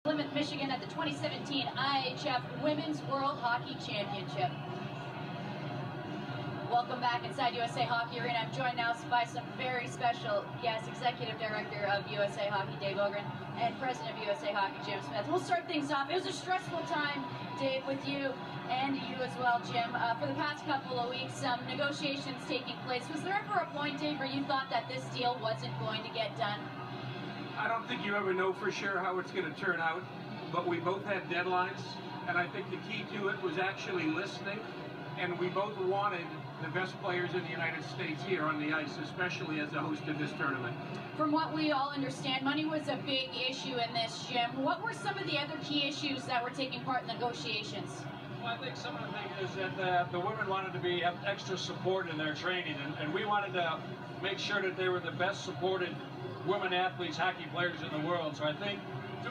Plymouth, Michigan at the 2017 IHF Women's World Hockey Championship. Welcome back inside USA Hockey Arena. I'm joined now by some very special guests, Executive Director of USA Hockey, Dave Ogrean, and President of USA Hockey, Jim Smith. We'll start things off. It was a stressful time, Dave, with you and you as well, Jim. For the past couple of weeks, some negotiations taking place. Was there ever a point, Dave, where you thought that this deal wasn't going to get done? I don't think you ever know for sure how it's going to turn out, but we both had deadlines, and I think the key to it was actually listening, and we both wanted the best players in the United States here on the ice, especially as the host of this tournament. From what we all understand, money was a big issue in this, Jim. What were some of the other key issues that were taking part in negotiations? Well, I think some of the things is that the women wanted to have extra support in their training, and we wanted to make sure that they were the best supported women athletes, hockey players in the world. So I think,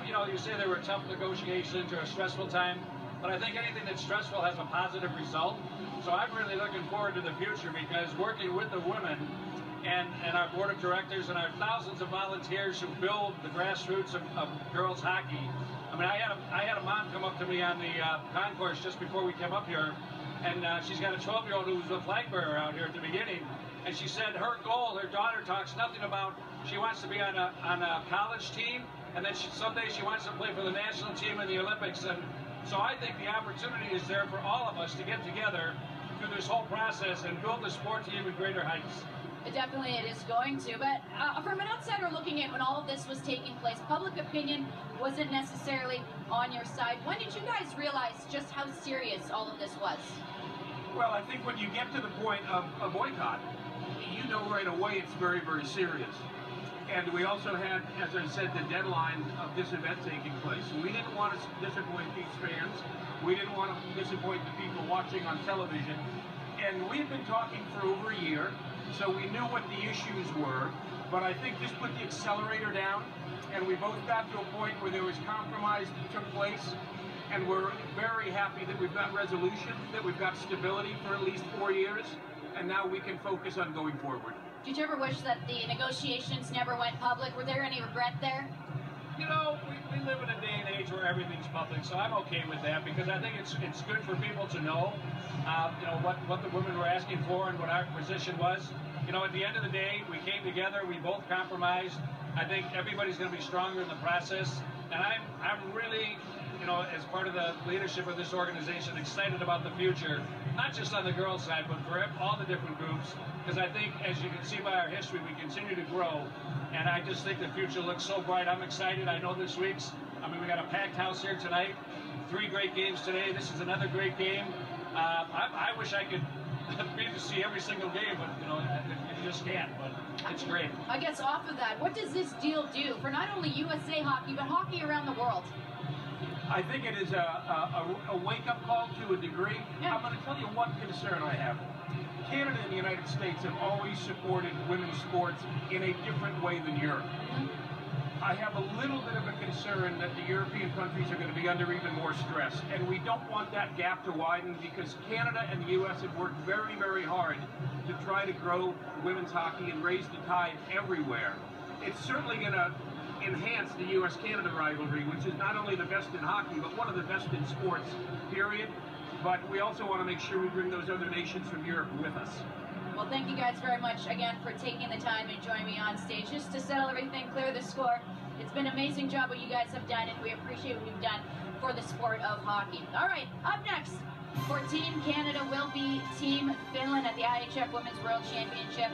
you say there were tough negotiations or a stressful time, but I think anything that's stressful has a positive result. So I'm really looking forward to the future, because working with the women and our board of directors and our thousands of volunteers who build the grassroots of girls hockey. I mean, I had a mom come up to me on the concourse just before we came up here, and she's got a 12-year-old who was a flag bearer out here at the beginning, and she said her goal, her daughter talks nothing about, she wants to be on a college team, and then someday she wants to play for the national team in the Olympics. And so I think the opportunity is there for all of us to get together through this whole process and build the sport to even greater heights. Definitely it is going to, but from an outsider looking at when all of this was taking place, public opinion wasn't necessarily on your side. When did you guys realize just how serious all of this was? Well, I think when you get to the point of a boycott, you know right away it's very, very serious. And we also had, as I said, the deadline of this event taking place. We didn't want to disappoint these fans. We didn't want to disappoint the people watching on television. And we've been talking for over a year, so we knew what the issues were. But I think this put the accelerator down, and we both got to a point where there was compromise that took place. And we're very happy that we've got resolution, that we've got stability for at least 4 years, and now we can focus on going forward. Did you ever wish that the negotiations never went public? Were there any regret there? You know, we live in a day and age where everything's public, so I'm okay with that, because I think it's good for people to know, what the women were asking for and what our position was. At the end of the day, we came together, we both compromised. I think everybody's going to be stronger in the process, and I'm really, as part of the leadership of this organization, excited about the future, not just on the girls' side, but for all the different groups, because I think, as you can see by our history, we continue to grow, and I just think the future looks so bright. I'm excited. I know we got a packed house here tonight, 3 great games today. This is another great game. I wish I could be to see every single game, but you just can't. But it's great. I guess off of that, what does this deal do for not only USA Hockey, but hockey around the world? I think it is a wake-up call to a degree. Yeah. I'm going to tell you one concern I have. Canada and the United States have always supported women's sports in a different way than Europe. I have a little bit of a concern that the European countries are going to be under even more stress, and we don't want that gap to widen, because Canada and the U.S. have worked very, very hard to try to grow women's hockey and raise the tide everywhere. It's certainly going to enhance the U.S.-Canada rivalry, which is not only the best in hockey, but one of the best in sports, period. But we also want to make sure we bring those other nations from Europe with us. Well, thank you guys very much again for taking the time and joining me on stage just to settle everything, clear the score. It's been an amazing job what you guys have done, and we appreciate what you've done for the sport of hockey. All right, up next for Team Canada will be Team Finland at the IHF Women's World Championship.